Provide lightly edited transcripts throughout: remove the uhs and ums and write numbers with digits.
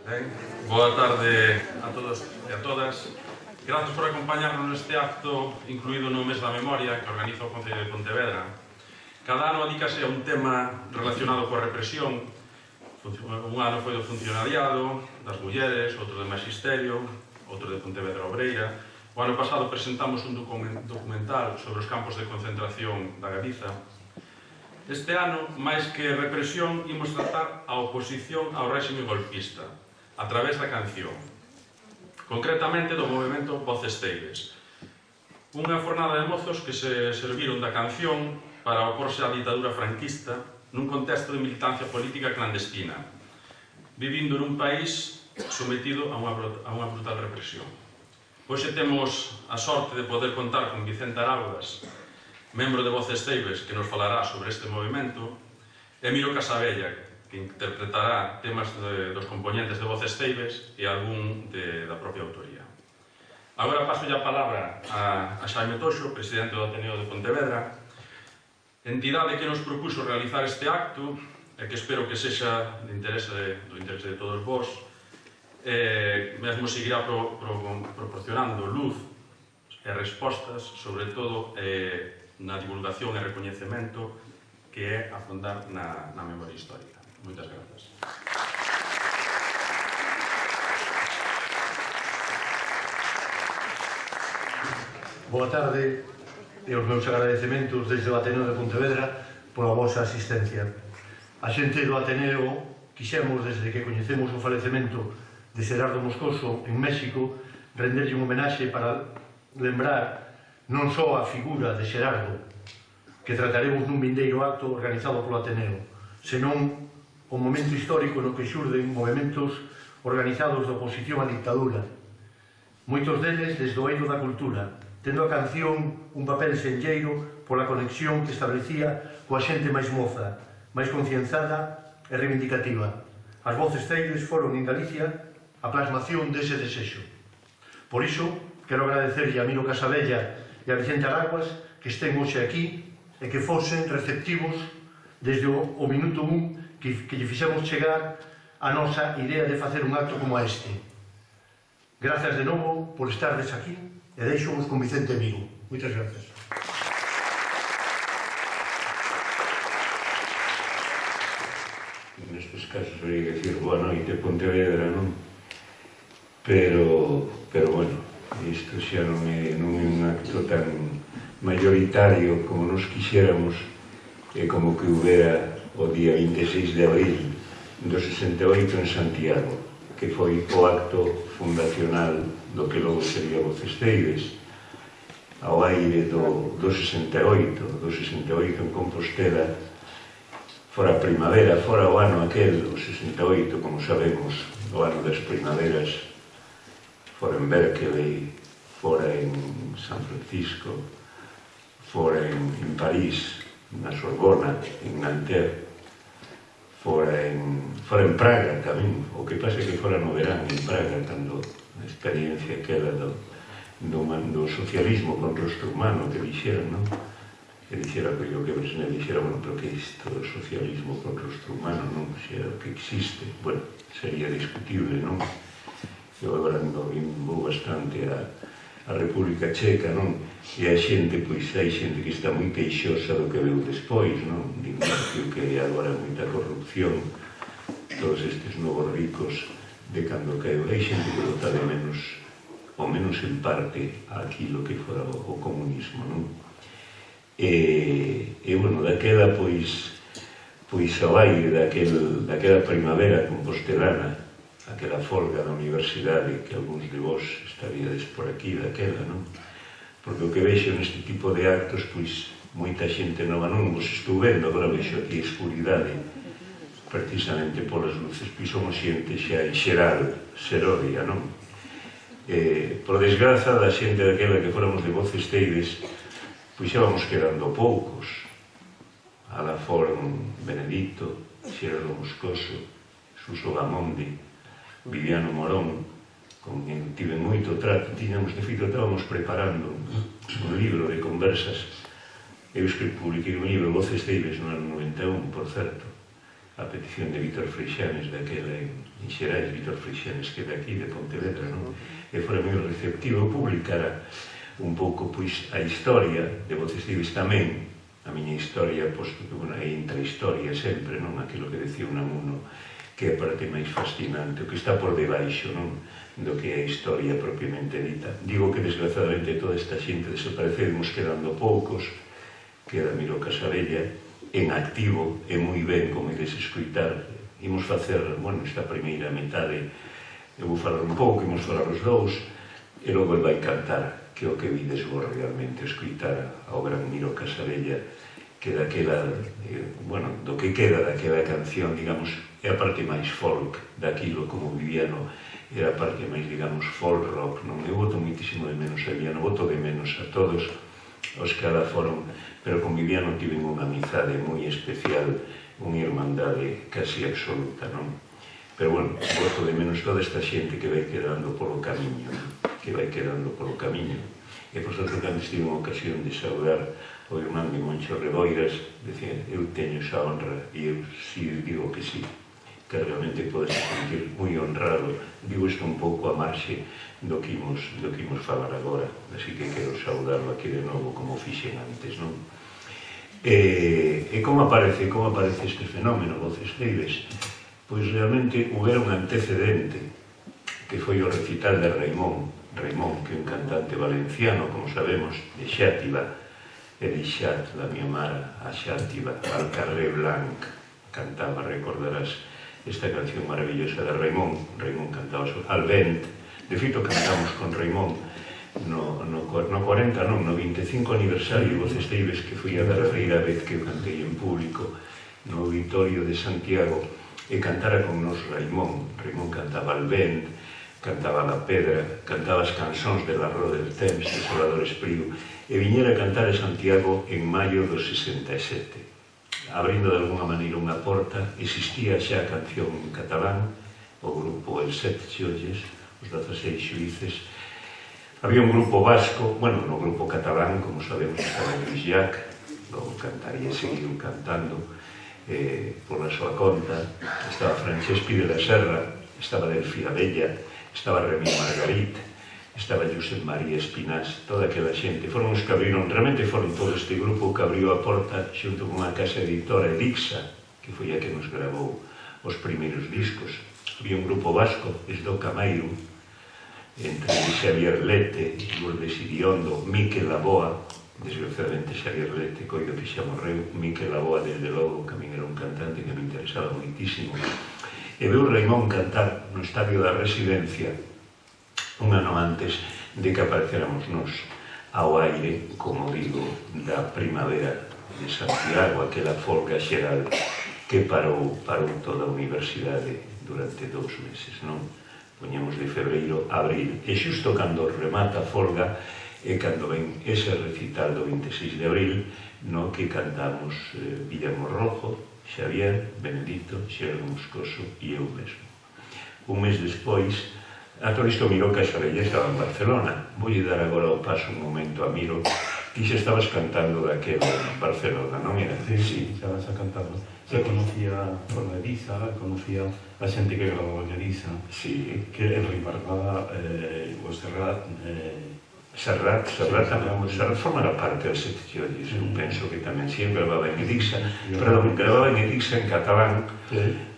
Boa tarde a todos e a todas. Grazas por acompañarnos neste acto incluído no Mes da Memoria que organiza o Concello de Pontevedra. Cada ano adícase a un tema relacionado coa represión. Un ano foi do funcionariado, das mulleres, outro de magisterio, outro de Pontevedra Obreira. O ano pasado presentamos un documental sobre os campos de concentración da Galiza. Este ano, máis que represión, imos tratar a oposición ao réxime golpista, a través da canción. Concretamente do movimento Voces Ceibes. Unha fornada de mozos que se serviron da canción para oporse á ditadura franquista nun contexto de militancia política clandestina, vivindo nun país sometido a unha brutal represión. Hoxe temos a sorte de poder contar con Vicente Araudas, membro de Voces Ceibes, que nos falará sobre este movimento, e Miro Casabella, que interpretará temas dos componentes de Voces Ceibes e algún da propia autoría. Agora paso a palabra a Xaime Toxo, presidente do Ateneo de Pontevedra, entidade que nos propuxo realizar este acto e que espero que sexa do interese de todos vós, mesmo seguirá proporcionando luz e respostas, sobre todo na divulgación e recoñecemento que é afondar na memoria histórica. Moitas grazas. Boa tarde e os meus agradecementos desde o Ateneo de Pontevedra pola vosa asistencia. A xente do Ateneo quixemos, desde que coñecemos o falecemento de Xerardo Moscoso en México, renderlle un homenaxe para lembrar non só a figura de Xerardo, que trataremos nun vindeiro acto organizado polo Ateneo, senón o momento histórico no que xurden movimentos organizados de oposición á dictadura. Moitos deles desde o eido da cultura, tendo a canción un papel senlleiro pola conexión que establecía coa xente máis moza, máis concienciada e reivindicativa. As Voces Ceibes foron en Galicia a plasmación dese desexo. Por iso, quero agradecerlle a Miro Casabella e a Vicente Araudas que estén hoxe aquí e que fosen receptivos desde o minuto 1 que lle fixemos chegar a nosa idea de facer un acto como este. Grazas de novo por estardes aquí e deixo-vos con Vicente Vigo. Moitas grazas. Nestes casos habría que decir boa noite Pontevedra, non? Pero bueno, isto xa non é un acto tan mayoritario como nos quixéramos e como que houbera o día 26 de abril do 68 en Santiago, que foi o acto fundacional do que logo sería Voces Ceibes, ao aire do 68 en Compostela, fora a primavera, fora o ano aquel, o 68, como sabemos, o ano das primaveras, fora en Berkeley, fora en San Francisco, fora en París, na Sorbona, en Nanterre, fora en Praga tamén, o que pasa que fora no verán en Praga, cando a experiencia aquela do socialismo contra o ser humano que dixeran, non? Que dixera que Brezhnev dixera, bueno, pero que isto do socialismo contra o ser humano, non? Se é o que existe, bueno, sería discutible, non? Eu agora vou bastante a República Checa, non? E a xente, pois, hai xente que está moi queixosa do que veu despois, non? Digo que agora moita corrupción, todos estes novos ricos de cando caeu. Hai xente que vota de menos, ou menos en parte, aquilo que fora o comunismo, non? E bueno, daquela, pois ao aire daquela primavera compostelana, aquela folga da universidade que algúns de vós estaríades por aquí daquela, non? Porque o que vexo neste tipo de actos, pois, moita xente nova non vos estou vendo, agora vexo aquí a escuridade, precisamente polas luces, pois somos xente xa en xeral serodia, non? Por desgraza da xente daquela que fóramos de Voces Ceibes, pois xa vamos quedando poucos. Ala foron Benedito, Xerardo Moscoso, Suso Gamondi, Viviano Morón, con quen tive moito trato. Tiñamos, de feito, estábamos preparando un libro de conversas. Eu publiquei un libro, Voces Ceibes, no ano 91, por certo, a petición de Víctor Freixanes, daquela en Xerais, Víctor Freixanes, que é daqui, de Pontevedra, non? E fora moi receptivo. Eu publicara un pouco, pois, a historia de Voces Libres tamén, a miña historia, pois, bueno, é intrahistoria sempre, non? Aquilo que decía Unamuno, que é a parte máis fascinante, o que está por debaixo, non? Do que é a historia propiamente dita. Digo que, desgraciadamente, toda esta xente desaparece, imos quedando poucos, queda Miro Casabella, en activo, e moi ben, como ides escoitar. Imos facer, bueno, esta primeira metade, eu vou falar un pouco, imos falar os dous, e logo el vai cantar, que é o que vides vos realmente escoitar ao gran Miro Casabella, que daquela, bueno, do que queda daquela canción, digamos, é a parte máis folk daquilo, como Viviano, era a parte máis, digamos, folk rock, non? Eu voto muitísimo de menos a Viviano, voto de menos a todos os que alá foron, pero con Viviano tiven unha amizade moi especial, unha irmandade casi absoluta, non? Pero, bueno, voto de menos toda esta xente que vai quedando polo camiño, que vai quedando polo camiño. E, por certo, cando estive en ocasión de saudar o irmán de Moncho Reboiras, decía, eu teño esa honra, e eu si digo que sí, que realmente podes sentir moi honrado. Digo isto un pouco a marxe do que imos falar agora, así que quero saudarlo aquí de novo como fixen antes, non? E como aparece este fenómeno, Voces Libres? Pois realmente houbera un antecedente que foi o recital de Raimón, que é un cantante valenciano, como sabemos, de Xátiva, e de Xat, la miña mara, a Xátiva, al Carré Blanc, cantaba, recordarás, esta canción maravillosa de Raimón cantaba al vent. De feito, cantamos con Raimón no 40, non, no 25 aniversario de Voces Libres, que foi a derradeira vez que eu cantei en público no auditorio de Santiago, e cantara con nos Raimón cantaba al vent, cantaba La Pedra, cantaba as cançóns de la Rua del Temps, de Salvador Espriu, e viñera a cantar a Santiago en maio do 67. Abrindo de alguna maneira unha porta, existía xa a canción en catalán, o grupo El Set Xolles, os 16 xuíces. Había un grupo vasco, bueno, no grupo catalán, como sabemos, estaba Luis Llach, logo cantaría, seguiu cantando pola súa conta, estaba Franceschi de la Serra, estaba Delfí Abella, estaba Remí Margarit, estaba Josep María Espinás, toda aquela xente. Foron os que abriron, realmente foron todo este grupo que abriu a porta xunto con unha casa editora, Elixa, que foi a que nos grabou os primeiros discos. Había un grupo vasco, Esdo Camairo, entre Xavier Lete, Lourdes Iriondo, Miquel Laboa, desgraciadamente Xavier Lete, coido que xa morreu, Miquel Laboa, desde logo, que a min era un cantante que me interesaba moitísimo. E veu Raimón cantar no Estadio da Residencia, un ano antes de que aparecéramos nos ao aire, como digo, da primavera de Santiago, aquela folga xeral que parou toda a universidade durante 2 meses, non? Poñemos de febreiro a abril, e xusto cando remata a folga e cando ven ese recital do 26 de abril, no que cantamos Guillermo Rojo, Xavier, Benedito, Xerardo Moscoso e eu mesmo. Un mes despois, a todo isto Miro Casabella estaba en Barcelona. Voulle dar agora o paso un momento a Miro. Ti xa estabas cantando daquela en Barcelona, non era? Sí, xa vas a cantando. Xa conocía por Ediza, conocía a xente que grababa en Ediza, que en Rimbarbá, o Serrat, Serrat formara parte das Sete Xolles, eu penso que tamén sempre grababa en Ediza, perdón, grababa en Ediza en catalán,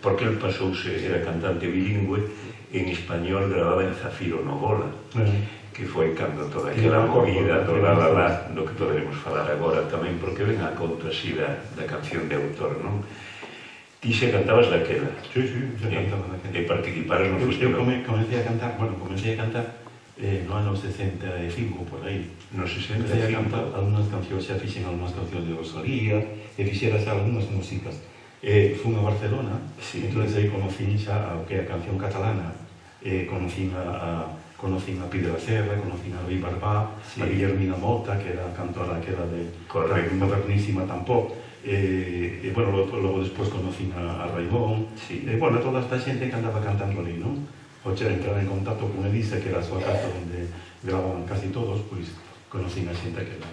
porque el pasouse, era cantante bilingüe, en español grababa en Zafiro Novola, que foi cando toda aquela movida do la, do que poderemos falar agora tamén, porque ven a conto así da canción de autor, non? Ti xe cantabas daquela? Sí, xa cantaba daquela. E participaras no festival? Eu comecei a cantar no ano 65, por aí. No 65? Comecei a cantar algunhas cancións, xa fixen algunhas cancións de Rosalía, e fixeras algunhas músicas. Fun a Barcelona, entón aí conocín xa o que é a canción catalana, conocín a Pi de la Serra, conocín a Luis Barbá, a Guillermina Mota, que era a cantora que era de modernísima tampouco, e, bueno, logo despois conocín a Raimón, e, bueno, toda esta xente que andaba cantando ali, non? O xa entrar en contacto con Elisa, que era a súa casa onde gravaban casi todos, pois conocín a xente que era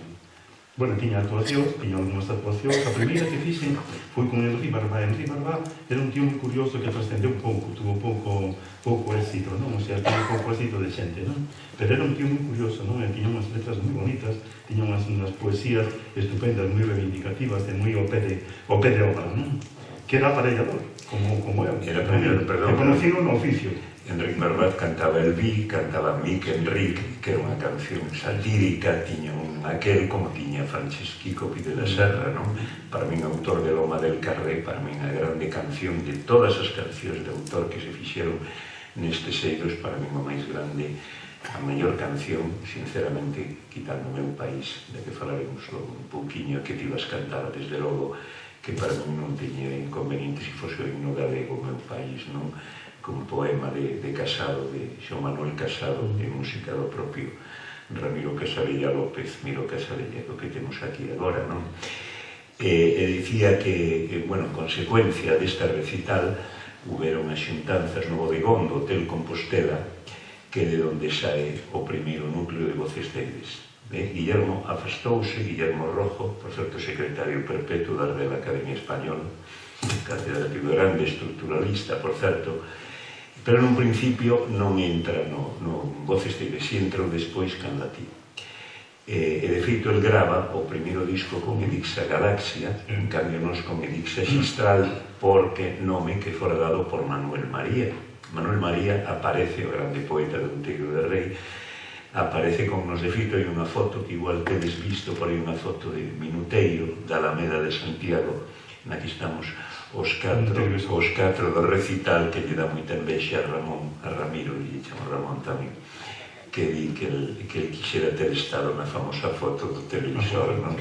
Bueno, tiña actuacións, tiña algunhas actuacións. A primeira que fixen foi con Henri Barbá. Henri Barbá era un tío moi curioso que trascendeu pouco, tuvo pouco éxito, non? O sea, tuvo pouco éxito de xente, non? Pero era un tío moi curioso, non? E tiña unhas letras moi bonitas, tiña unhas poesías estupendas, moi reivindicativas, e moi ao pé de obra, non? Que era aparellador, como eu. Era aparellador, perdón. E conocido no oficio. Enric Barbát cantaba El Vi, cantaba Mic Enric, que era unha canción satírica, tiña aquel como tiña Francisquico Pi de la Serra, non? Para min, autor de Loma del Carré, para min a grande canción de todas as cancións de autor que se fixeron nestes eidos, para min o máis grande, a mellor canción, sinceramente, quitando o meu país, de que falaremos logo un pouquiño, que ti vas cantar, desde logo, que para min non teña inconveniente se fose o himno galego, o meu país, non? Un poema de Casado, de Xón Manuel Casado, de música do propio Ramiro Casadella López, Miro Casadella, do que temos aquí agora, non? E dicía que, bueno, en consecuencia desta recital, houberon as xuntanzas no bodegón do Hotel Compostela, que de onde sae o primeiro núcleo de Voces Deles. Guillermo afastouse, Guillermo Rojo, por certo secretario perpetuo da Real Academia Española, catedrático grande, estructuralista, por certo, pero nun principio non entra no Voces Deles, si entrou despois cando a ti. E de feito, el grava o primeiro disco con Edixa Galaxia, en cambio nos con Edixa Xistral, porque nome que fora dado por Manuel María. Manuel María aparece, o grande poeta de Outeiro de Rei, aparece con nos. De feito, hai unha foto que igual tedes visto, por aí unha foto de Minuteiro, da Alameda de Santiago, na que estamos os catro do recital, que lle dá moita envexa a Ramiro, e lle chamo Ramón tamén, que di que el quixera ter estado na famosa foto do televisor, non?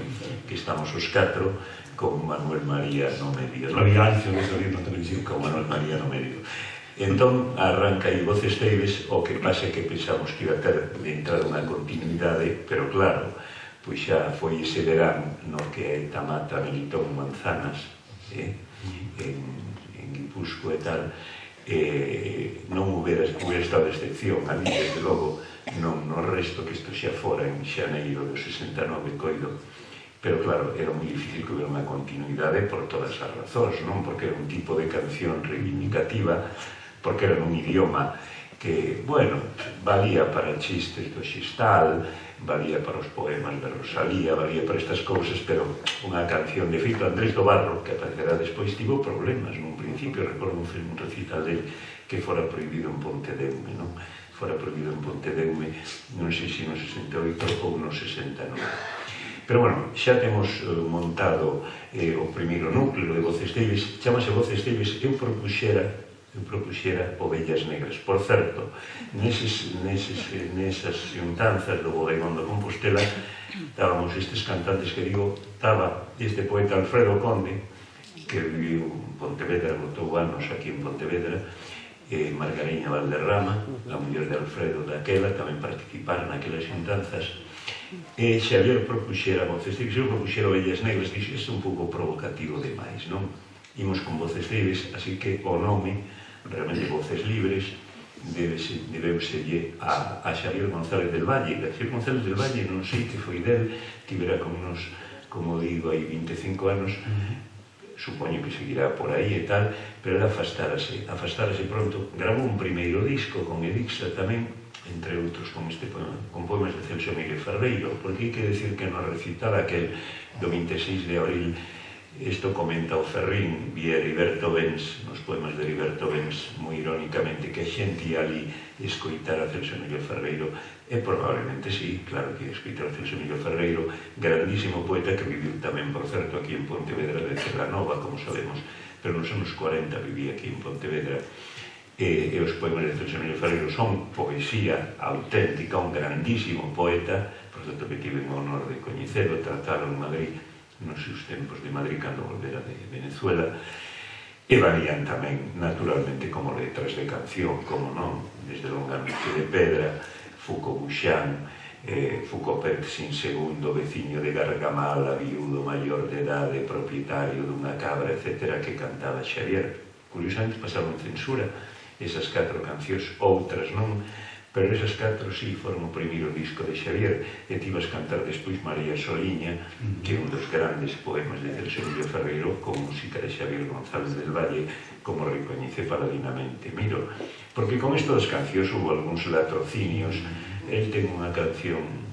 Que estamos os catro con Manuel María no medio. Había antes de salir na televisión. Con Manuel María no medio. Entón, arranca aí Voces Deles, o que pasa que pensamos que iba a ter de entrar unha continuidade, pero claro, pois xa foi ese verán no que Tamata, Melitón, Manzanas, en Guipúzcoa e tal, non hubiera estado de excepción ali, desde logo, non no resto, que isto xa fora en xaneiro do 69, coido, pero claro, era moi difícil que hubiera unha continuidade por todas as razóns, non? Porque era un tipo de canción reivindicativa, porque era un idioma que, bueno, valía para chistes do xistal, valía para os poemas de Rosalía, valía para estas cousas, pero unha canción de feito Andrés do Barro, que aparecerá despois, tivo problemas nun principio. Recordo un recital dele que fora prohibido en Pontedeume, non? Fora prohibido en Pontedeume, non sei se no 68 ou no 69. Pero bueno, xa temos montado o primeiro núcleo de Voces Deles, chamase Voces Deles. Eu propuxera Ovellas Negras. Por certo, nesas xuntanzas do bodegón do Compostela, estábamos estes cantantes que digo, estaba este poeta Alfredo Conde, que viviu en Pontevedra, botou anos aquí en Pontevedra, Margariña Valderrama, a muller de Alfredo daquela, tamén participaron naquelas xuntanzas, e Xavier propuxera Voces Deles, eu propuxera Ovellas Negras, dixo, é un pouco provocativo demais, non? Imos con Voces Deles, así que o nome, realmente Voces Libres, debeuselle a Xavier González del Valle. Xavier González del Valle, non sei que foi del, tivera con unos, como digo, hai 25 anos, supoño que seguirá por aí e tal, pero era afastárase pronto. Gravou un primeiro disco con Edixa tamén, entre outros con poemas de Celso Miguel Ferreiro, porque hai que decir que no recital aquel do 26 de abril, isto comenta o Ferrín, vi a Heriberto Bens, nos poemas de Heriberto Bens, moi irónicamente, que a xente ia ali escoitar a Celso Miguel Ferreiro, e probablemente sí, claro que ia escoitar a Celso Miguel Ferreiro, grandísimo poeta que viviu tamén, por certo, aquí en Pontevedra de Terranova, como sabemos, pero nos anos 40 vivía aquí en Pontevedra, e os poemas de Celso Miguel Ferreiro son poesía auténtica, un grandísimo poeta, por certo que tive o honor de coñecelo, tratalo en Madrid, nos seus tempos de Madrid, cando volvera de Venezuela, e valían tamén, naturalmente, como letras de canción, como non, desde Longa Noche de Pedra, Foucault Buxán, Foucault Pertzin II, veciño de Gargamala, viudo maior de edade, propietario dunha cabra, etc., que cantaba Xavier. Curiosamente pasaron censura esas 4 cancións, outras non, pero esas 4 sí foron o primeiro disco de Xavier, e ti vas cantar despois María Soliña, que é un dos grandes poemas de Celso Emilio Ferreiro, con música de Xavier González del Valle, como recoñece paladinamente Miro. Porque con isto das cancións hubo algúns latrocinios. El ten unha canción,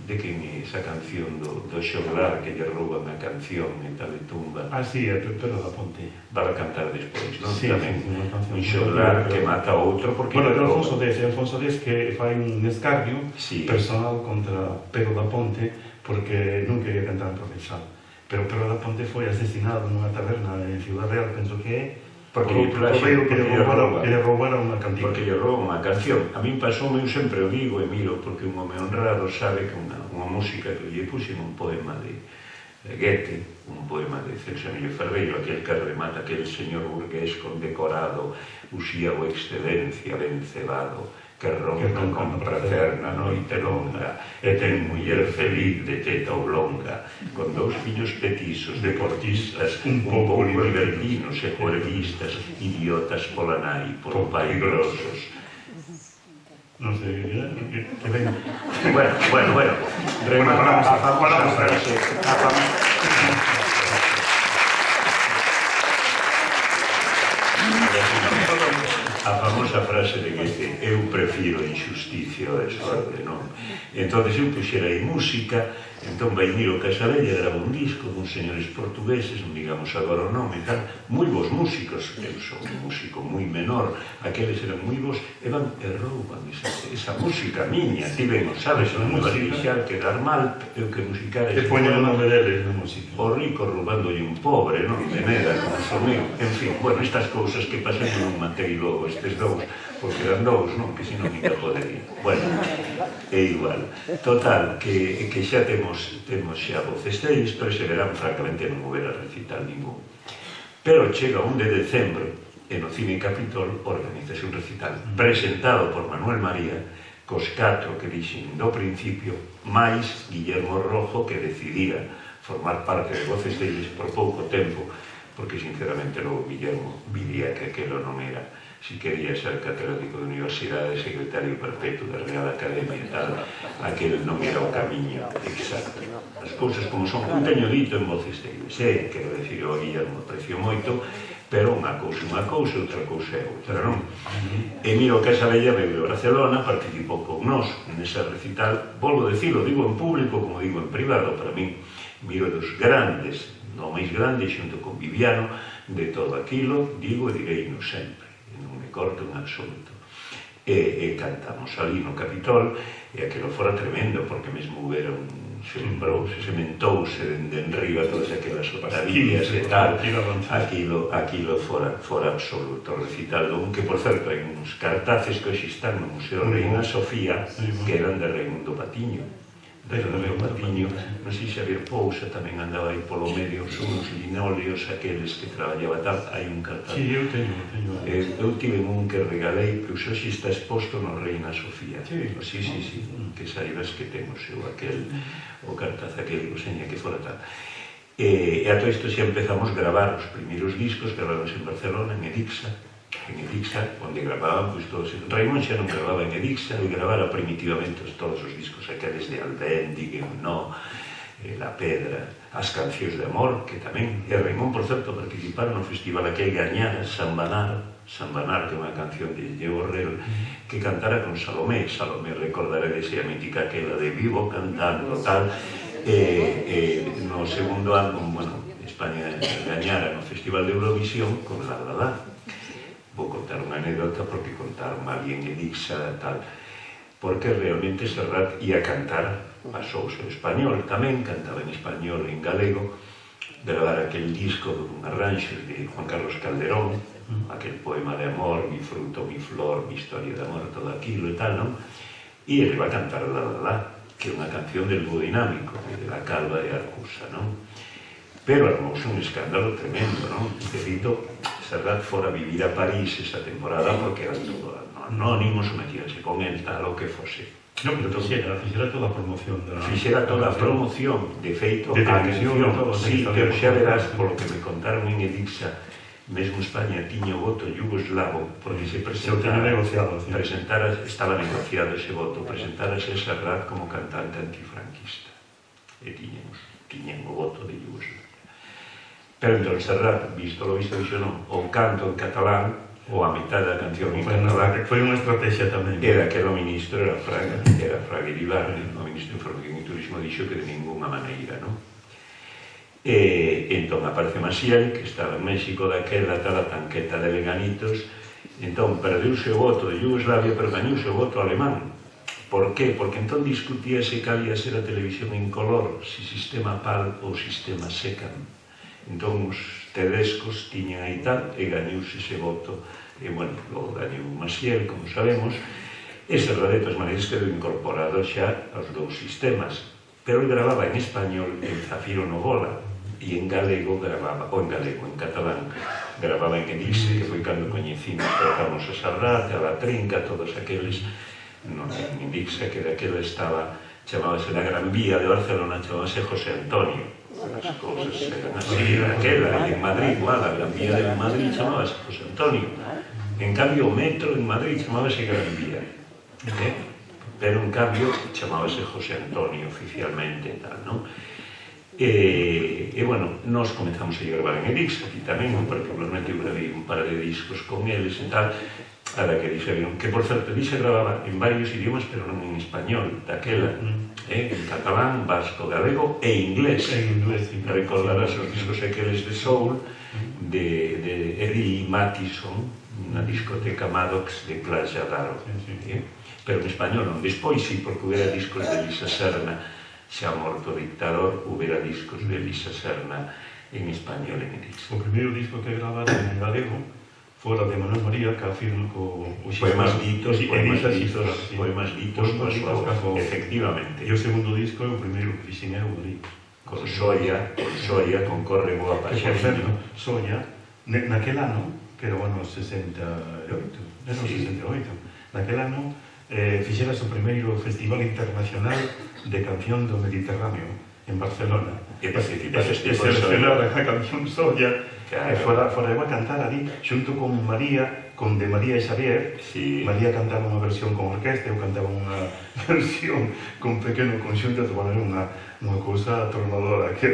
de quen é esa canción do xoglar, que lle rouban a canción e tal e tumba. Ah, sí, é Pedro da Ponte. Va a cantar despois, non? Sí, Tamén unha canción. un xoglar que mata a outro porque... Bueno, é Alfonso X que fai un escarnio personal contra Pedro da Ponte porque non quería cantar en Provenzal. Pero Pedro da Ponte foi asesinado nunha taberna en Ciudad Real, penso que é, porque lle roubara unha canción. Porque lle rouba unha canción. A min pasoume, eu sempre o digo e miro, porque un home honrado sabe que unha música que lle puxen un poema de Goethe, un poema de Celso Emilio Ferreiro, aquel que remata aquel señor burgués condecorado, uxíago excelencia ben cebado, que ronca con prazer na noite longa, e ten muller feliz de teta oblonga, con 2 fillos petizos, deportistas, un pouco libertinos e juerguistas, idiotas pola nai, por pai grosos. Non sei, que ven... Bueno, rematamos a famosa frase. A famosa frase de que eu prefiro a injusticia ao desorde, non? Entón, eu puxera aí música, entón vai Miro Casabella, grava un disco con señores portugueses, non digamos agora o nome e tal, moi bons músicos, eu son un músico moi menor, aqueles eran moi bons, e van e rouban esa música miña, ti ben, sabes, non me vas deixar quedar mal, eu que musicar... E poñen o nome deles na música. O rico roubándolle un pobre, non? De neda, como son meu. En fin, bueno, estas cousas que pasan non matei logo estes dous, porque eran dous, non? Que senón nunca podería. Bueno, é igual. Total, que xa temos xa voces deles, pero ese verán, francamente, non houbera recital ningún. Pero chega 1 de decembro, e no Cine Capitol organizase un recital presentado por Manuel María, cos 4 que dixen do principio, máis Guillermo Rojo, que decidira formar parte de voces deles por pouco tempo, porque sinceramente logo Guillermo viría que aquelo non era, si quería ser catedrático de universidade, secretario perpetuo da Real Academia e tal, aquel non era o camiño exacto. As cousas como son, eu teño dito en voces deles, quero dicir, o Guillermo aprecio moito, pero unha cousa, outra cousa é outra, non? E Miro Casabella veio de Barcelona, participou con nós nese recital, volvo a dicilo, digo en público como digo en privado, para min Miro dos grandes, no máis grande, xunto con Viviano, de todo aquilo, digo e direino sempre, non me corto en absoluto. E cantamos ali no Capitol, e aquilo fora tremendo, porque mesmo houveron, se lembrou, se sementouse dende enriba todas aquelas otavías e tal, aquilo fora absoluto. O recital do que por certo hai uns cartaces que hoxe están no Museo Reina Sofía, que eran de Raimundo Patiño. Raimundo Patiño, non sei se Xavier Pousa tamén andaba aí polo medio, son uns linóleos aqueles que traballaba tal, hai un cartaz. Sí, eu teño. Eu tive un que regalei, que hoxe está exposto no Reina Sofía. Sí, que saibas que temos eu aquel, o cartaz aquel, o seña que fora tal. E a todo isto xa empezamos a gravar os primeiros discos, gravados en Barcelona, en Edixa, onde gravaban todos. Raimón xa non gravaba en Edixa, e gravara primitivamente todos os discos aqueles de Albéndigue, No, La Pedra, as cancións de amor, que tamén, e Raimón, por certo, participaron no festival aquel Gañara, Sambanar, que é unha canción de Diego Borrell, que cantara con Salomé, recordaredes a mítica aquela de Vivo cantando, tal, no segundo ano, bueno, España gañara no Festival de Eurovisión con La La La. Vou contar unha anécdota porque contaron alguén en Edixa tal, porque realmente Serrat ia cantar, pasouse o español tamén, cantaba en español e en galego, gravar aquel disco con arranxos de Juan Carlos Calderón, aquel poema de amor, mi fruto, mi flor, mi historia de amor, todo aquilo e tal, non? E ele va a cantar La La La, que é unha canción del dúo dinámico, de La Calva de Arcusa, non? Pero armouse un escándalo tremendo, non? Debido Serrat fora a vivir a París esa temporada porque eran todo anónimos, metíanse con el tal o que fose. Non, pero fixera toda a promoción. Fixera toda a promoción, de feito, a canción, sí, pero xa verás, polo que me contaron en Edixa, mesmo España tiña o voto yugoslavo, porque se presentara, estaba negociado ese voto, presentárase Serrat como cantante antifranquista. E tiñan o voto de Yugoslavia. Pero entón Serrat, visto lo visto, dixo non, o canto en catalán, ou a mitad da canción en catalán. Foi unha estrategia tamén. Era que o ministro era Fraga Iribarne, o ministro de Información e Turismo, dixo que de ninguna maneira, non? Entón aparece Maciel, que estaba en México daquela, a tanqueta de veganitos, entón perdeuse o voto de Yugoslavia, pero gañouse o voto alemán. Por qué? Porque entón discutíase que había ser a televisión en color, si sistema PAL ou sistema SECAM. Entón os tedescos tiñan aí tal, e gañouse ese voto, e bueno, logo gañou Maciel, como sabemos, e Serrat de todas maneiras quedou incorporado xa aos dous sistemas, pero ele gravaba en español en Zafiro Novola, e en galego gravaba, ou en galego, en catalán, gravaba en Edixe, que foi cando coñecimos, tratamos a Serrat, a La Trinca, todos aqueles, non, en Edixe, que daquela estaba, chamábase na Gran Vía de Barcelona, chamábase José Antonio, as cousas eran así, daquela, e en Madrid, igual, a Gran Vía de Madrid chamábase José Antonio, en cambio o metro en Madrid chamábase Gran Vía, pero en cambio chamábase José Antonio oficialmente, tal, non? E, bueno, nós comenzamos a gravar en Edix, aquí tamén, particularmente eu gravei un par de discos con eles e tal, a la que dixeron, que por certo, Edix gravaba en varios idiomas, pero non en español, daquela, en catalán, vasco, galego e inglés. Recordarás os discos aqueles de soul, de Eddie Mattison, na discoteca Maddox de Playa Daro, pero en español non. Despois, sí, porque hubiera discos de Elisa Serna, xa morto o dictador, hubiera discos de Elisa Serna en español en Edix. O primeiro disco que gravaron en galego fora de Manuel María, que afirma co... Poemas ditos, efectivamente. E o segundo disco é o primeiro que fixen eu, con Soia, concorre boa paixón. Por certo, Soia, naquel ano, que era o ano 68, era o 68, naquel ano fixeras o primeiro Festival Internacional de Canción do Mediterráneo en Barcelona. E participaste por seleccionar a canción Soia, e fora eu a cantar ali, xunto con María, con de María e Xavier. María cantaba unha versión con orquesta, eu cantaba unha versión con pequeno conxunto, unha cousa atronadora que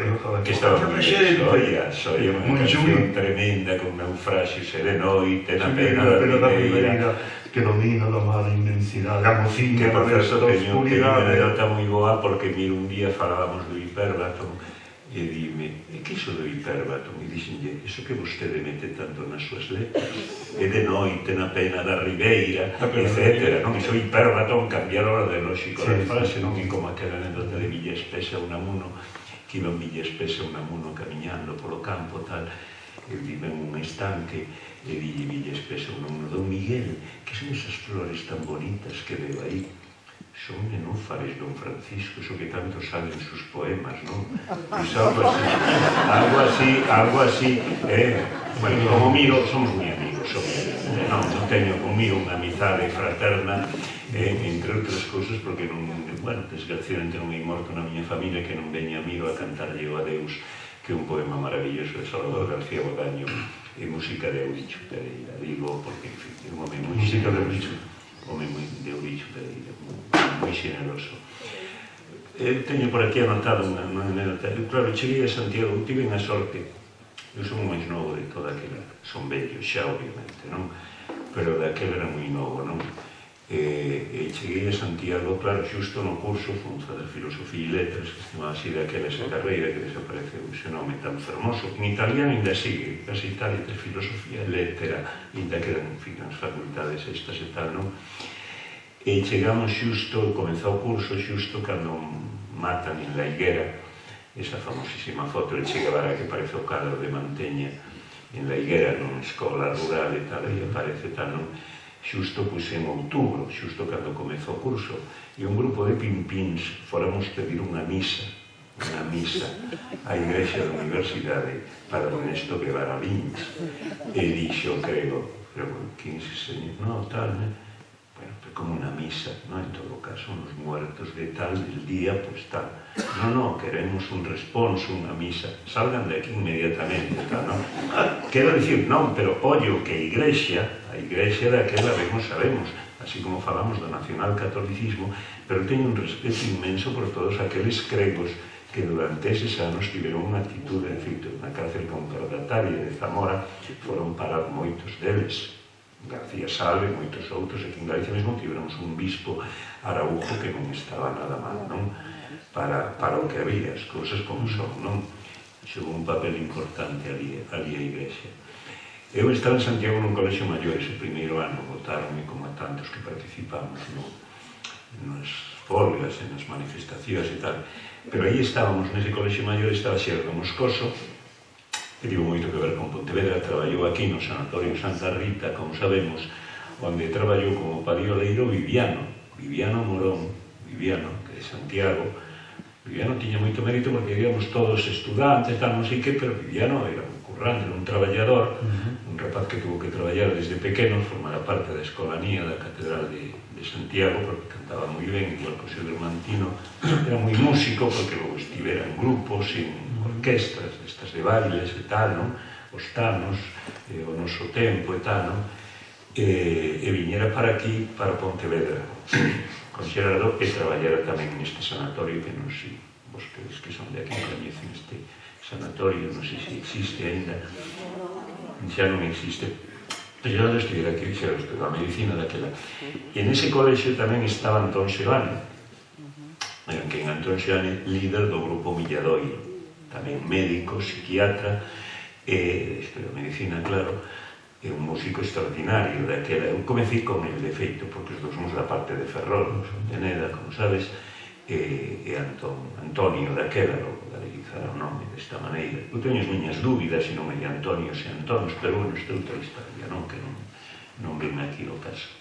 estaba moi ben. Soia, unha canción tremenda, con naufraxios e de noite, na pena da ribeira, que domina da mala inmensidade, a mociña, que por certo teño unha anedota moi boa, porque miro un día falábamos do hiperbatón, e dime, e que iso do hiperbatón? E dixenlle, iso que vostede mete tanto nas súas letras, e de noite na pena da ribeira, etc. Non, iso hiperbatón, cambiar o de lóxico da frase, non é como aquela anedota de Villa Espesa, Unamuno, que iba en Villa Espesa, Unamuno, camiñando polo campo, tal, e vive en un estanque, e dille Villa Espesa, Unamuno, Don Miguel, que son esas flores tan bonitas que veo aí? Son nenúfares, don Francisco, eso que tanto sale en sus poemas, non? Pois algo así, bueno, como miro, somos moi amigos, non teño conmigo unha amizade fraterna, entre outras cousas, porque non, bueno, desgraciadamente non hai morto na miña familia que non veña amigo a cantarlle o adeus, que é un poema maravilloso de Salvador García Bodaño, e música de Euricho Pereira, digo, porque, en fin, é un home moi música de Euricho, de Euricho Pereira, moi xeneroso. Teño por aquí anotado unha anécdota. Claro, cheguei a Santiago, tive unha sorte. Eu son o máis novo de toda aquela. Son vello xa, obviamente, non? Pero daquela era moi novo, non? E cheguei a Santiago, claro, xusto no curso, fomos a fazer Filosofía e Letras, que se chamaba así daquela esa carreira que desapareceu ese nome tan fermoso. En italiano ainda sigue, casi Italia, de Filosofía e Lettera, ainda que eran, en fin, as facultades estas e tal, non? E chegamos xusto, comezou o curso xusto cando matan en La Higuera, esa famosísima foto de Che Guevara que parece o cadro de Manteña en La Higuera, nunha escola rural e tal, e aparece tal, non? Xusto pois en outubro, xusto cando comezou o curso, e un grupo de pimpins fóramos pedir unha misa á igrexa da universidade para Ernesto Guevara Lins, e dixo, creo, quen se señor, non, tal, né? Bueno, como una misa, ¿no? En todo caso, los muertos de tal del día, pues tal. No, queremos un responso, una misa. Salgan de aquí inmediatamente, tal, ¿no? Quero dicir, non, pero ollo que a igrexa daquela vemos, sabemos, así como falamos do nacionalcatolicismo, pero teño un respeto inmenso por todos aqueles cregos que durante eses anos tiveron unha actitude, en feito, na cárcel concordataria de Zamora, foron parar moitos deles. García Salve, moitos outros, aquí en Galicia mesmo tivemos un bispo Araujo que non estaba nada mal, non? Para o que había, as cousas como son, non? Xogou un papel importante ali a igrexa. Eu estaba en Santiago nun colexio maior ese primeiro ano, votaronme como a tantos que participamos nas folgas e nas manifestacións e tal, pero aí estábamos nese colexio maior, estaba Xerdo Moscoso, que tivo moito que ver con Pontevedra, traballou aquí no Sanatorio Santa Rita, como sabemos, onde traballou como padioleiro Viviano Morón, que é Santiago. Viviano tiña moito mérito porque íbamos todos estudantes, tal, non sei que, pero Viviano era un currante, un traballador, un rapaz que tuvo que traballar desde pequeno, formara parte da escolanía da Catedral de Santiago, porque cantaba moi ben, igual que o seu Mantino, era moi músico, porque logo estivera en grupos, en orquestras, estas de bailes e tal, non? Os Tanos, o Noso Tempo e tal, non? E viñera para aquí, para Pontevedra, con Xerardo, e traballara tamén neste sanatorio que non sei, vos que son de aquí coñecen este sanatorio, non sei se existe aínda, xa non existe. Xerardo estivera aquí, Xerardo estudou a medicina daquela. E nese colexio tamén estaba Antón Seoane, que en Antón Seoane, líder do grupo Milladoiro, tamén médico, psiquiatra, de medicina, claro, é un músico extraordinario daquela. Eu comecei con el, de feito, porque os dos somos da parte de Ferrol, de Neda, como sabes, e Antonio daquela, logo galeguizar o nome desta maneira. Eu teño as miñas dúbidas se non é Antonio e Antóns, pero bueno, esta outra historia, non? Que non ven aquí o caso.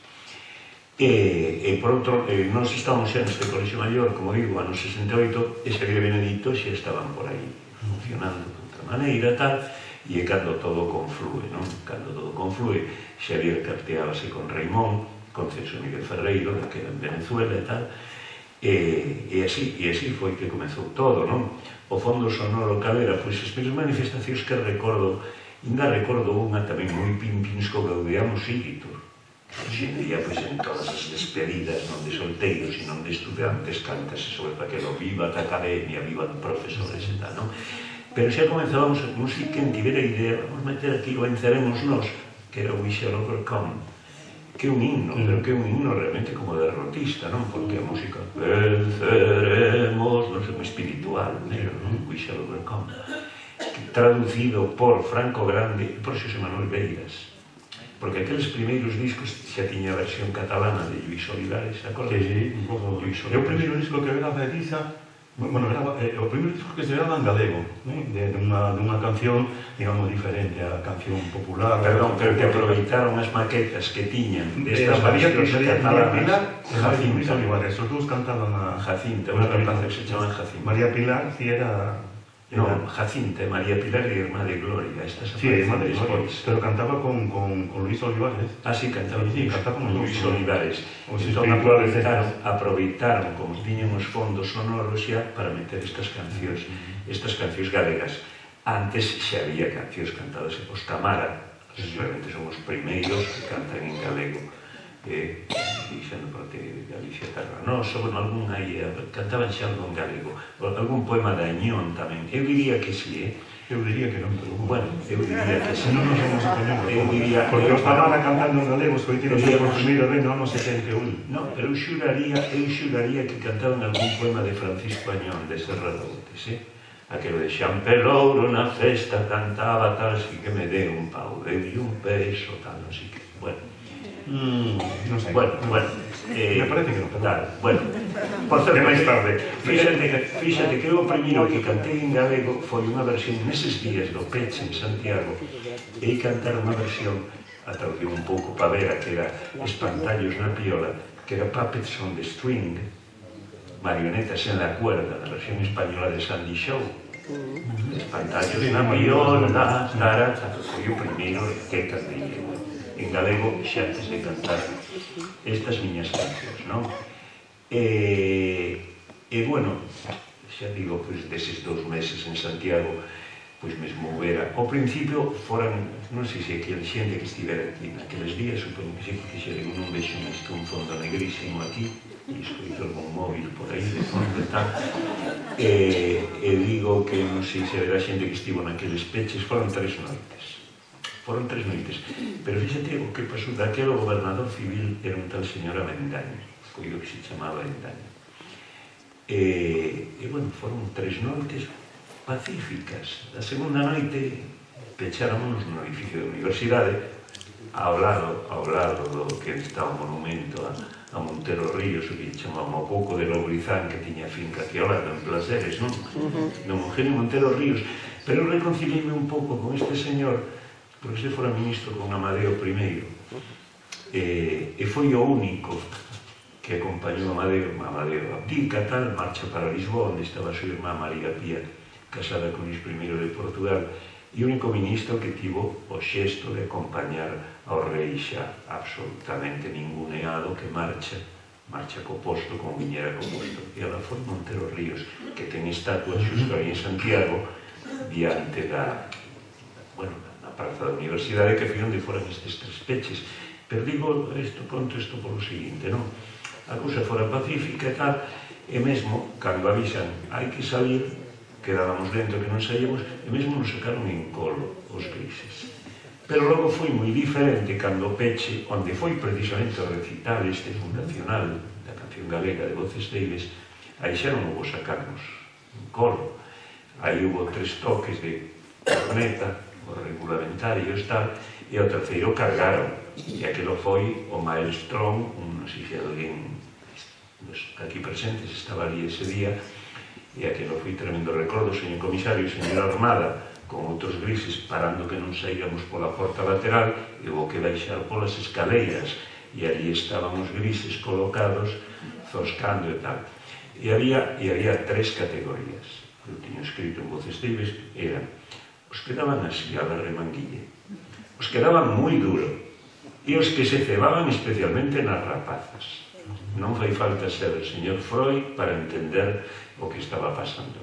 E por outro, nós estábamos xa neste colexio maior, como digo, anos 68, e Xavier Benedito xa estaban por aí funcionando de outra maneira, tal, e cando todo conflue, non? Cando todo conflue, Xavier carteábase con Raimón, con Celso Miguel Ferreiro, que era en Venezuela e tal, e así foi que comezou todo, non? O fondo sonoro cal era, pois, as mesmas manifestacións que recordo, ainda recordo unha tamén moi pinpinsco que odiamos Íritur. Hoxe en día, pois, en todas as despedidas, non de solteiros e non de estudantes, cántase sobre para que lo viva da academia, viva de profesores e tal, non? Pero xa comenzábamos, non sei quen tivera idea, vamos meter aquí, o venceremos nós, que era We Shall Overcome, que é un himno, pero que é un himno realmente como derrotista, non? Porque a música, venceremos, non sei, espiritual, negro, non? We Shall Overcome, traducido por Franco Grande e por Xosé Manuel Beiras, porque aqueles primeiros discos xa tiña a versión catalana de Luis Olivares, acordas? Sí, un pouco. É o primeiro disco que grava Elisa. Bueno, o primeiro disco que se grava en galego, de unha canción, digamos, diferente a canción popular. Perdón, pero que aproveitaron as maquetas que tiñan destas versións catalanas. Jacinta Olivares, os dous cantaban a Jacinta, unha rapaz que se chama Jacinta. María Pilar, si era... Non, Jacinta, María Pilar e Irmá de Gloria, estas aparecen despois. Pero cantaba con Luis Olivares. Ah, sí, cantaba con Luis Olivares. Entón aproveitaron, como tiñen os fondos sonoros xa, para meter estas cancións galegas. Antes xa había cancións cantadas os Camara, realmente son os primeiros que cantan en galego. Dixendo porque Galicia terra nosa, bueno, algún aí cantaban xa algo en galego, algún poema de Añón tamén. Eu diría que sí, Eu diría que non, pero... Bueno, eu diría que sí. Non nos somos españoles. Eu diría... Porque os Tamara cantando en galego, escoitinos por primeiro vez no ano 71. Non, pero eu xuraría que cantaban algún poema de Francisco Añón, de Serradotes, aquelo de Xampelouro na festa cantaba tal, si que me dé un pau, deu un peso, tal, non sei que... Bueno, non sei. Bueno, me parece que non. Bueno, por certo, máis tarde. Fíxate que o primeiro que cantei en galego foi unha versión neses días do Peche en Santiago, e cantar unha versión, a traducción un pouco pavera, que era Espantallos na Piola, que era Puppets on the String, Marionetas en la Cuerda, na versión española de Sandy Show. Espantallos na Piola, foi o primeiro que cantei. en galego xa antes de cantar estas miñas cancións, non? E, bueno, xa digo, pois, deses 2 meses en Santiago, pois mesmo houbera, ao principio foran, non sei se aquel xente que estivera aquí naqueles días, supongo que sí, porque xa digo, non vexo isto un fondo negrísimo aquí, e escoito algún móvil por aí de fondo e tal, e digo que non sei se haberá xente que estivo naqueles peches, foron 3 noites, pero fíxate o que pasou, daquelo gobernador civil era un tal señor Avendaño, coido que se chamaba Avendaño, e bueno, foron 3 noites pacíficas. A segunda noite pecháromonos no edificio da universidade ao lado do que está o monumento a Montero Ríos, o que chamamos o pouco de Lobrizán, que tiña finca aquí ao lado en Placeres, non? Don Eugenio Montero Ríos. Pero reconciliei un pouco con este señor, porque este fora ministro con Amadeo I, e foi o único que acompañou Amadeo abdica, tal, marcha para Lisboa, onde estaba a súa irmá María Pía, casada con Luís I de Portugal, e o único ministro que tivo o xesto de acompañar ao rei xa absolutamente ninguneado, que marcha co posto como viñera co posto. E ela foi Montero Ríos, que ten estatua xusto aí en Santiago, diante da praza da universidade, que foi onde foran estes 3 peches. Pero digo isto, conto isto polo seguinte, non? A cousa fora pacífica e tal, e mesmo, cando avisan, hai que salir, quedábamos dentro que non saíamos, e mesmo nos sacaron en colo os grises. Pero logo foi moi diferente cando o peche, onde foi precisamente o recital este fundacional da canción galega de Voces Ceibes, aí xa non houve sacarnos en colo. Aí houve 3 toques de corneta, o regulamentario tal, e o terceiro cargaron, e aquilo foi o maestrón, non sei se alguén aquí presentes estaba ali ese día, e aquilo foi tremendo. Recordo o señor comisario e o señor Armada con outros grises parando que non saíamos pola porta lateral, e houve que baixar polas escaleiras, e ali estaban os grises colocados zoscando e tal. E había 3 categorías, eu tiño escrito en Voces Ceibes, eran os que daban así a la remanguille, os que daban moi duro, e os que se cebaban especialmente nas rapazas. Non fai falta ser o señor Freud para entender o que estaba pasando.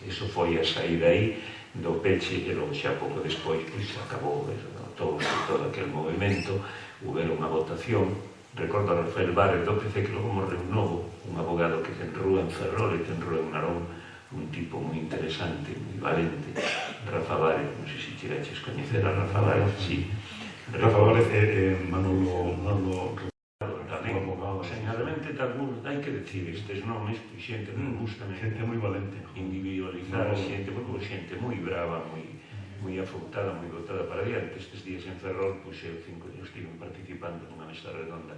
Eso foi a saída aí do peche, e logo xa pouco despois acabou todo aquel movimento, houve unha votación. Recordo a Rafael Várez do PC, que logo morreu novo, un abogado que ten rúa en Ferrol e ten rúa en Narón, un tipo moi interesante, moi valente, Rafa Várez, non sei se chegaches coñecer a Rafa Várez, sí. Rafa Várez é Manolo tamén, señalamente, hai que decir estes nomes, pois xente non gusta, xente moi valente, individualizar a xente, porque xente moi brava, moi afoutada, moi botada para diante. Estes días en Ferrol, pois eu 5 anos estive participando nunha mesa redonda,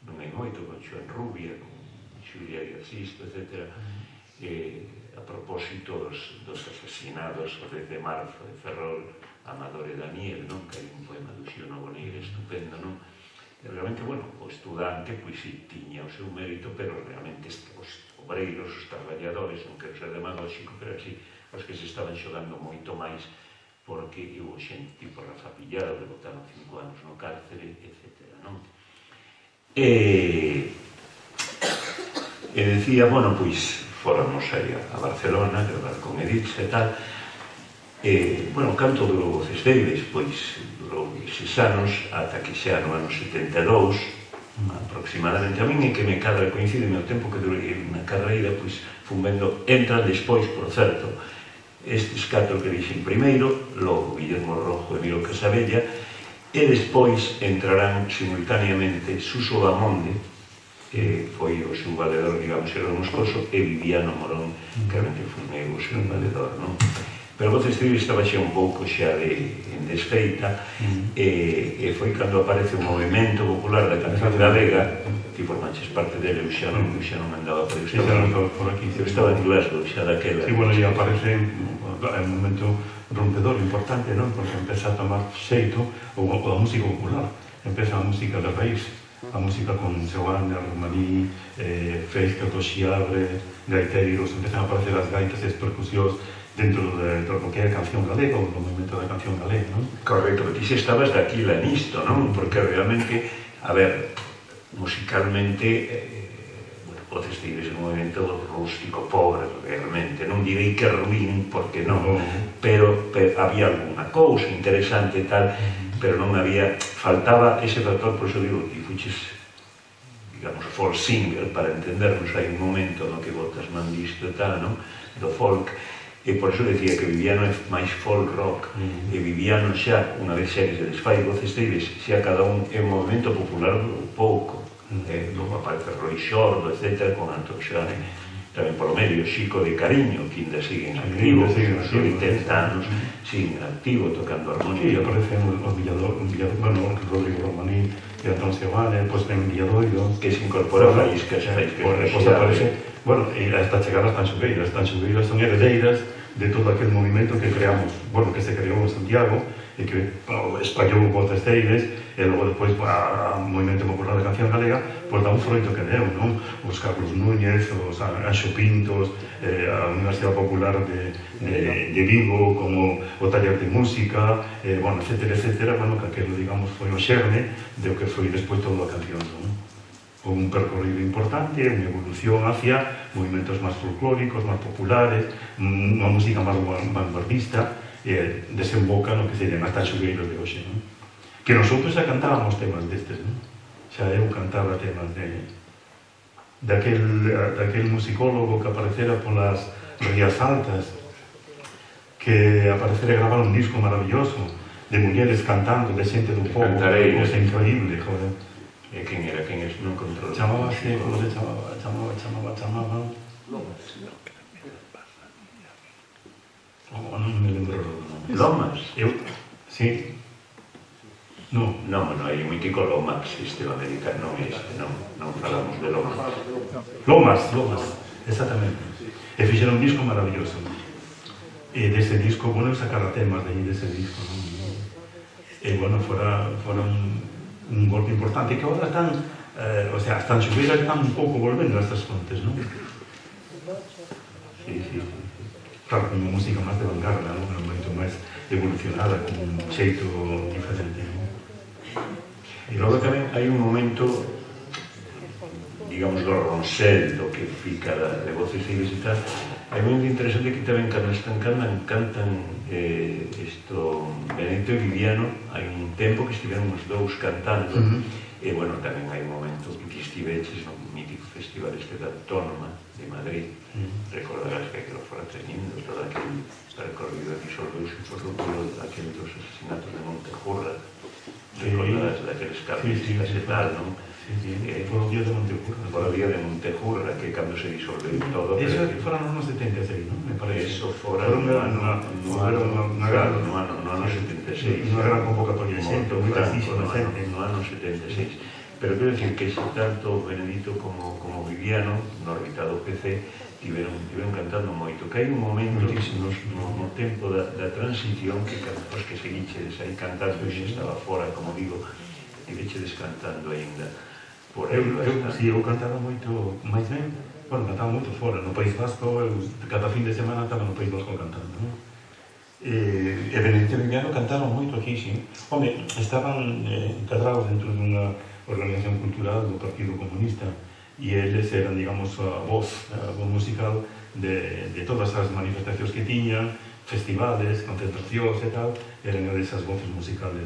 non hai moito, con Xoan Rubia, con Xulia Garcisto, etc., a propósito dos asesinados o 10 de marzo de Ferrol, Amador e Daniel, non? Que hai un poema do Xiono Boneira estupendo, non? E realmente, bueno, o estudante, pois sí, tiña o seu mérito, pero realmente os obreiros, os traballadores, non quero ser demagóxico, pero así, os que se estaban xogando moito máis, porque houve xente tipo Rafa Pillado, que botaron 5 anos no cárcere, etc., non? E decía, bueno, pois, fóramos aí a Barcelona, gravar con Edith e tal, e, bueno, canto durou Voces Ceibes, pois, durou 6 anos, ata que xa no ano 72, aproximadamente, a min é que me cadra, coincide o tempo que durei na carreira, pois, fun vendo, entran despois, por certo, estes 4 que dixen primeiro, logo Guillermo Rojo e Miro Casabella, e despois entrarán simultaneamente Suso Bamonde, que foi o seu valedor, digamos, era o Moscoso, e Viviano Morón, que realmente foi o seu valedor, non? Pero Voces Ceibes estaba xa un pouco xa en desfeita, e foi cando aparece o movimento popular da canción galega, que formanches parte dele, eu xa non andaba por aí, eu estaba en Glasgow xa daquela. E, bueno, e aparece un momento rompedor, importante, non? Porque empeza a tomar xeito a música popular, empeza a música do país a música con Seoane, Romaní, Feisca, Toxiabre, gaiteiros, empezan a aparecer as gaitas e as percusións dentro do que é a canción galega ou do movimento da canción galega, non? Correcto, porque ti estabas daquila nisto, non? Porque realmente, a ver, musicalmente, podes dir, ese movimento rústico, pobre, realmente, non direi que ruín, porque non, pero había alguna cousa interesante e tal, pero non había, faltaba ese factor, por iso digo, ti fuches, digamos, folk singer, para entendernos, hai un momento no que botas man disto e tal, non? Do folk, e por iso decía que Viviano é máis folk rock, e Viviano xa, unha vez xa que se desfai voces deles, xa cada un é un movimento popular pouco, logo aparece Roi Xordo, etc., con Antón Xane, tamén polo medio Xico de Cariño, que ainda siguen activo, os 80 anos, siguen activo, tocando armonía. E aparecen os Villador, bueno, Rodrigo Romaní e Antón Seoane, pois ben Villadoiro, que se incorpora a faíscas, pois aparece, bueno, e hasta chegar as Tanxugueiras. As Tanxugueiras son heredeiras de todo aquel movimento que creamos, bueno, que se creou en Santiago, e que espallou voces deles, e logo depois a movimento popular da canción galega, pois dá un froito que deu, non? Os Carlos Núñez, os Anxo Pintos, a Universidade Popular de Vigo, como o taller de música, bueno, etcétera, bueno, que aquilo, digamos, foi o xerme de o que foi despois toda a canción, non? Un percorrido importante, unha evolución hacia movimentos máis folclóricos, máis populares, unha música máis vanguardista, e desemboca no que serían as Tanxugueiros de hoxe, non? Que nosotros xa cantábamos temas destes, non? Xa eu cantaba temas daquel musicólogo que aparecera polas Rías Altas, que aparecera a gravar un disco maravilloso de mulleres cantando, de xente do povo, cosa increíble, joder. E quen era? Quen es? Non controlo. Chamábase, como se chamaba... Non me lembro. Lomas? Sí. Non. Non, hai un mítico Lomax, sistema americano, non falamos de Lomas. Lomas, exactamente. E fixeron un disco maravilloso. E dese disco, bueno, sacara temas de aí dese disco, non? E, bueno, foron un golpe importante, que agora están, o sea, as Tanxugueiras están un pouco volvendo a estas fontes, non? Sí. Claro, con unha música máis de vanguarda, non? Un momento máis evolucionada, con un xeito diferente, non? E logo tamén hai un momento, digamos, do ronsel, do que fica de voces civis e tal, hai un momento interesante que tamén cando están cantan isto, Benedito e Viviano, hai un tempo que estiveron os dous cantando, e, bueno, tamén hai un momento que estiveches no mítico festival este da Autónoma de Madrid, recordarás que aquilo fora tremendo, todo aquel percorrido que disolveuse por aquel dos asesinatos de Montejurra, recordarás daqueles carlistas e tal, non? Por o día de Montejurra. Por o día de Montejurra, que cando se disolveu todo... Eso fora nos anos 76, non? Me parece. Eso fora no ano 76. Non era convocatoria de xente, moitísima xente. No ano 76. Pero quero dicir que tanto Benedito como Viviano, no orbitado PC, tiveron cantando moito. Que hai un momento no tempo da transición que os que seguichedes aí cantando e xe estaba fora, como digo, e vechedes cantando aínda. Eu cantaba moito máis ben, bueno, cantaba moito fora, no País Vasco, cada fin de semana estaba no País Vasco cantando, non? E Benedito e Viviano cantaron moito aquí, sí. Home, estaban encadrados dentro dunha organización cultural do Partido Comunista e eles eran, digamos, a voz musical de todas as manifestacións que tiñan, festivales, concentracións e tal, eran desas voces musicales.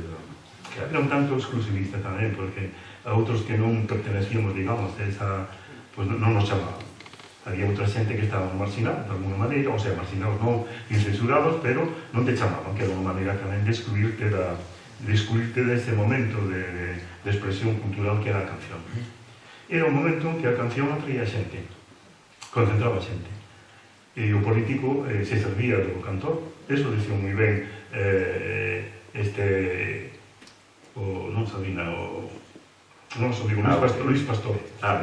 Era un tanto exclusivista tamén, porque a outros que non pertenecíamos, digamos, pues non nos chamaban. Había outra xente que estaban marginados, de alguna maneira, o sea, marginados non incensurados, pero non te chamaban, que era unha maneira tamén de excluirte dese momento de expresión cultural que era a canción. Era un momento en que a canción atraía xente, concentraba xente. E o político se servía do cantor, eso dicía moi ben Luís Pastor,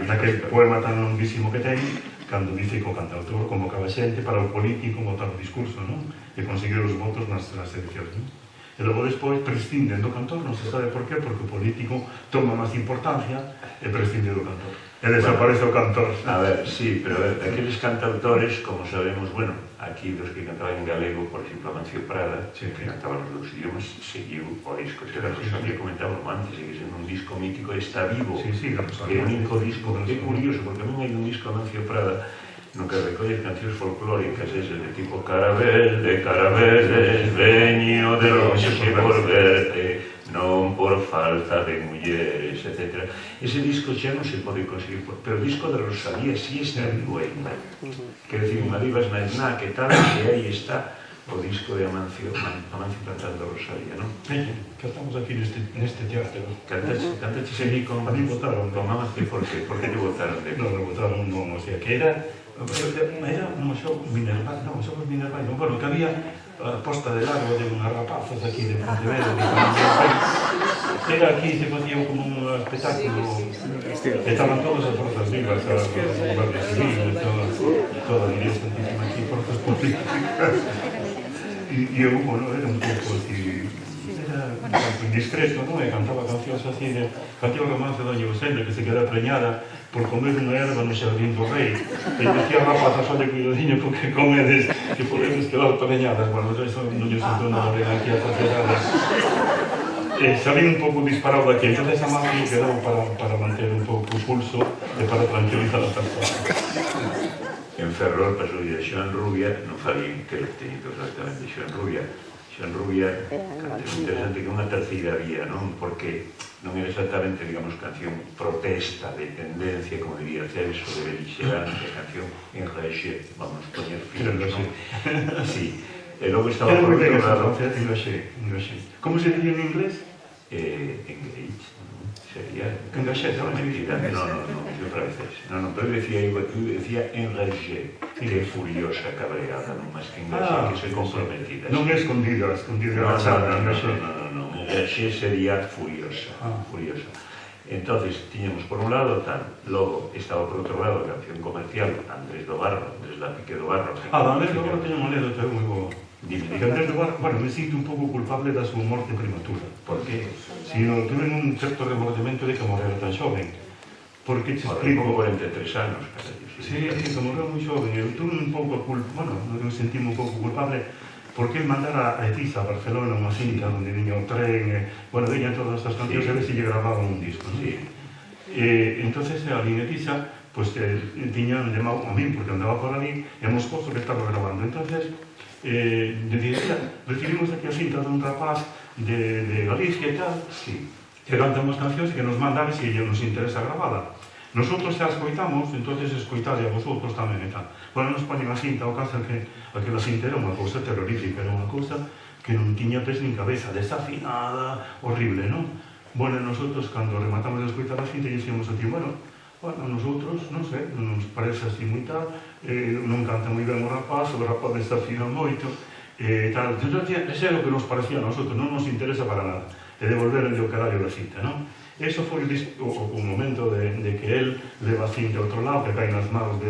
naquel poema tan longuísimo que ten, cando dice que o cantautor convocaba xente para o político montar o discurso, non? E conseguir os votos nas eleccións, non? e logo despois prescinden do cantor, non se sabe por qué, porque o político toma máis importancia e prescinde do cantor. E desaparece o cantor. A ver, sí, pero aqueles cantautores, como sabemos, bueno, aquí dos que cantaban en galego, por exemplo, Amancio Prada, que cantaba os dous idiomas, seguiu o disco. Este Rosalía comentaba antes, que sendo un disco mítico, está vivo. É o único disco, é curioso, porque a mí hai un disco Amancio Prada no que recolle cancións folclóricas, ese de tipo Carabel, de carabeles, veño de lonxe por verte, non por falta de mulleres, etc. Ese disco xa non se pode conseguir, pero o disco de Rosalía sí está vivo ainda. Quer decir, unha divas na esna, que tal, que aí está o disco de Amancio cantando Rosalía, non? Cantamos aquí neste teatro. Cantaches aquí con Amancio, por qué? Por que te votaron de? Non, me votaron, non, o sea, que era un show Minerval, non, somos Minerval, non, bueno, que había posta de largo de unhas rapazas aquí de Pontevedra, que era aquí, se facía como un espectáculo, estaban todas as forzas vivas, a Guardia Civil, toda a Iglesia Santísima aquí, forzas políticas, e eu, bueno, era un pouco así, era un pouco indiscreto, non? E cantaba cancións así, cantaba o romance da Doña Eusebia, que se queda preñada por comer unha erva no xardín do rei, e decía a rapaza, só de cuidadiño con que comedes, que podemos quedar preñadas. Bueno, eso non lle sentou nada ben aquí a sociedade. Salí un pouco disparado aquí, entonces a mami quedou para manter un pouco o pulso e para tranquilizar a persona. En Ferrol pasou de Xoan Rubia, non falei que le teñito exactamente Xoan Rubia, é interesante que unha terceira vía, non? Porque non era exactamente, digamos, canción protesta, de tendencia, como diría Celso, de beligerante, canción enragé, vamos, poñer filos, non? Sí. E logo estaba por outro lado... Enragé. Como se diría en inglés? Engage. Sería... Engagé, non, mentira. Non, yo francés. Non, pero eu decía enragé, que é furiosa, cabreada, non máis que engagé, que soy comprometida. Non é escondida, Non, enragé sería furiosa. Entonces, tiñamos por un lado tal, logo estaba por outro lado a canción comercial Andrés do Barro, Andrés da Pique do Barro. Andrés do Barro teño unha anécdota moi boa. Dime. Andrés do Barro, bueno, me sinto un pouco culpable da súa morte prematura. Por qué? Si non tuve un certo remordimento de que morrera tan xoven. Porque te explico... Por 43 anos, carallo. Sí, que morreu moi xoven. Eu tuve un pouco culpa, bueno, eu sentime un pouco culpable porque el mandara a Etiza, a Barcelona, unha finca onde viña o tren, bueno, viñan todas estas cancións, a ver se lle grababan un disco, non? Sí. Entonces, ali en Etiza, pues tiñan de mau a min, porque andaba por ali, e a Moscoso que estaba grabando. Entonces, decía, recibimos aquí a cinta dun rapaz de Galicia e tal, que cantamos cancións e que nos mandaba se nos interesa grabada. Nosotros xa escoitamos, entonces escoitade a vosotros tamén e tal. Bueno, nos ponen a cinta, o caso que aquela cinta era unha cousa terrorífica, era unha cousa que non tiña pés nin cabeza, desafinada, horrible, non? Bueno, nosotros, cando rematamos de escoitar a cinta, dixemos aquí, bueno, nosotros, non sei, non nos parece así moi tal, non canta moi ben o rapaz desafina moito, tal. Ese é o que nos parecía a nosotros, non nos interesa para nada, e devolveronlle o carallo da cinta, non? Eso foi o momento de que él leva a cinta a outro lado, que cae nas mãos de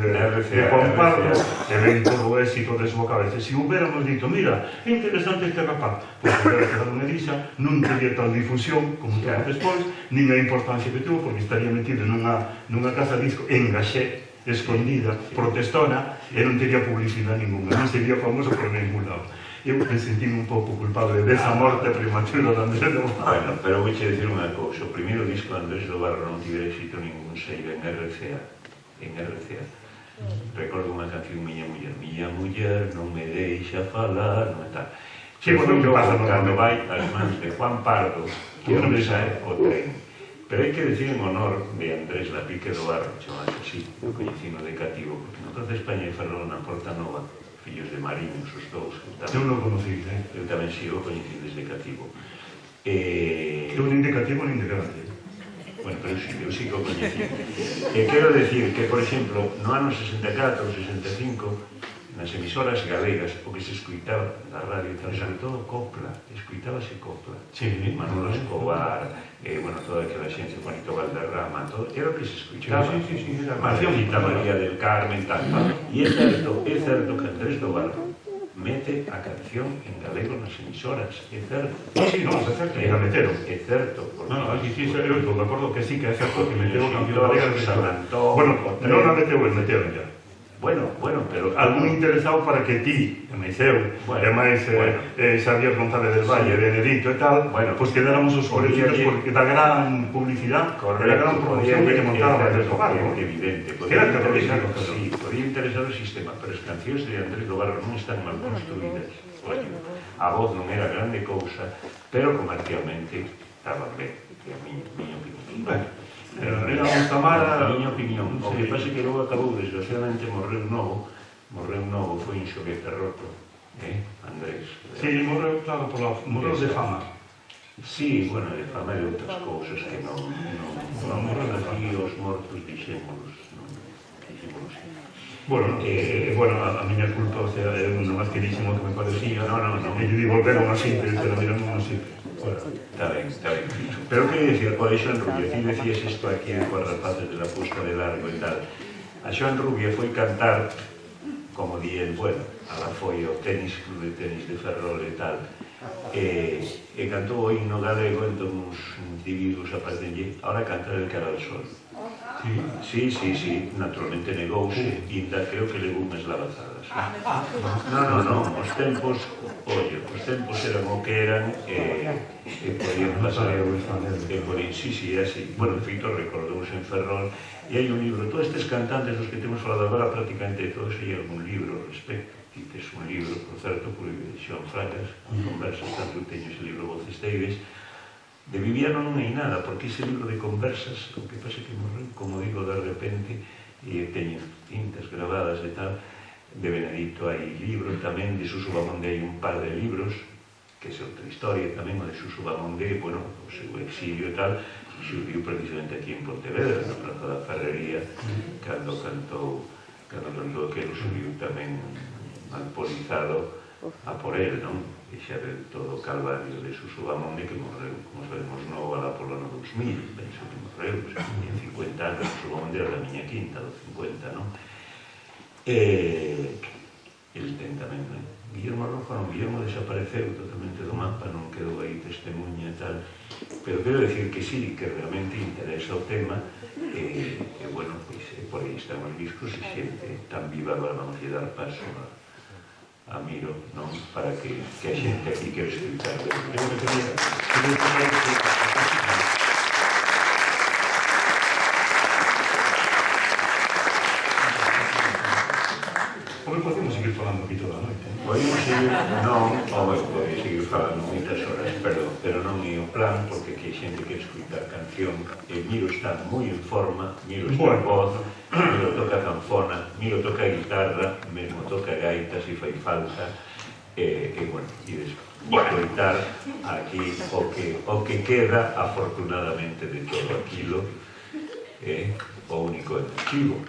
Juan Pardo, e ven todo o éxito de súa cabeza. Se hubiéramos dito, mira, é interesante este rapaz, pois hubiera quedado unha edixa, non teria tal difusión como tuvo despois, nin a importancia que tuvo, porque estaría metido nunha casa disco engaxé, escondida, protestona, e non teria publicidade ninguna, non sería famoso por ningún lado. Eu me sentí un pouco culpable desa morte prematura de Andrés do Barro. Bueno, pero vou che dicir unha cousa. O primeiro disco de Andrés do Barro non tivera éxito ningún, sei, en RCA. Recordo unha canción Miña muller non me deixa falar, non é tal. Sí, bueno, que pasa cando vai as mans de Juan Pardo, que onde sae o tren. Pero hai que decir en honor de Andrés da Pique do Barro, chamase así, o coñecino de cativo, porque no caso de España e Ferrol na Porta Nova, fillos de mariños, os dous. Eu non conocí, Eu tamén sigo coñecido desde cativo. Eu nin de cativo nin de grande. Bueno, pero eu sigo coñecido. Quero decir que, por exemplo, no ano 64 ou 65, nas emisoras galegas, o que se escuitaba na radio, sobre todo copla, escuitábase copla. Sí. Manolo Escobar, bueno, toda aquela xente, Juanito Valderrama, todo, era o que se escuitaba. Sí, Marcelita María del Carmen, tal. E é certo que Andrés do Barro mete a canción en galego nas emisoras, é certo. Sí, non, é certo, e a meteron. É certo. Non, aquí sí, eu me acordo que sí, que é certo que meteu a canción galega de Salantón. Bueno, non a meteu, meteron ya. Bueno, pero... Algún interesado para que ti, e Meiseu, e máis Xavier González del Valle, Benedito e tal, pois quedáramos os colectivos porque da gran publicidade, da gran promoción que montaba desde o barro. Evidente. Sí, podía interesar o sistema, pero as cancións de Andrés do Barro non están mal construídas. A voz non era grande cousa, pero comercialmente estaban ben, que a miña opinión. Era un Tamara... A miña opinión, o que pasa que logo acabou, desgraciadamente, morreu novo, foi un xoguete roto, Andrés. Sí, morreu, claro, morreu de fama. Sí, bueno, de fama e outras cousas que non morreu aquí, os mortos dixémonos, non? Bueno, a miña culpa, o sea, é un máis querísimo que me parecía. Non. E lle volveron así, pero miraron así. Está ben. Pero que decir, o de Xoan Rubia, ti decías isto aquí con rapaces de la Puesta de Largo e tal. A Xoan Rubia foi cantar, como di el, bueno, ala foi o club de tenis de Ferrol e tal, e cantou o himno galego, entón uns individuos apartenlle, ahora canta el cara al sol. Sí, naturalmente negouse, ainda creo que levou unhas lavazadas. Non, os tempos eran o que eran e podían pasar. Sí, é así. Bueno, de feito, recordouse en Ferrol, e hai un libro, todos estes cantantes dos que temos falado agora, prácticamente todos hai algún libro ao respecto. Tes un libro, por certo, por Xoan Fragas, conversas, tanto teño ese libro Voces Teires, de Viviano non hai nada, porque ese libro de conversas, o que pasa que morreu, como digo, de repente, e teño cintas grabadas e tal, de Benedito hai libro tamén, de Suso Bamondé hai un par de libros, que é outra historia tamén, o de Suso Bamondé, bueno, o seu exilio e tal, xurdiu precisamente aquí en Pontevedra, na Praza da Ferrería, cando cantou aquilo, subiu tamén alpolizado a por él, non? E xa ve todo o calvario de Suso Bamondé, que morreu, como sabemos, no alá polo ano 2000, penso que morreu, tiña 50 anos, Suso Bamondé era da miña quinta, dos 50, non? El ten tamén, non? Guillermo Rojo non, Guillermo desapareceu totalmente do mapa, non quedou aí testemunha e tal, pero quero decir que sí, que realmente interesa o tema, e, bueno, pois, por aí están os discos, e xente tan viva, agora vamos a dar paso a Miro, non? Para que a xente aquí quero explicar. Como podemos seguir falando aquí toda a noite? Podemos seguir, podemos seguir falando moitas horas, pero non é o plan, porque aquí hai xente que escutar canción, e Miro está moi en forma, Miro está en voz, Miro toca canfona, Miro toca guitarra, mesmo toca gaita se fai falta, e bueno, e escoitar aquí o que queda, afortunadamente, de todo aquilo, o único archivo.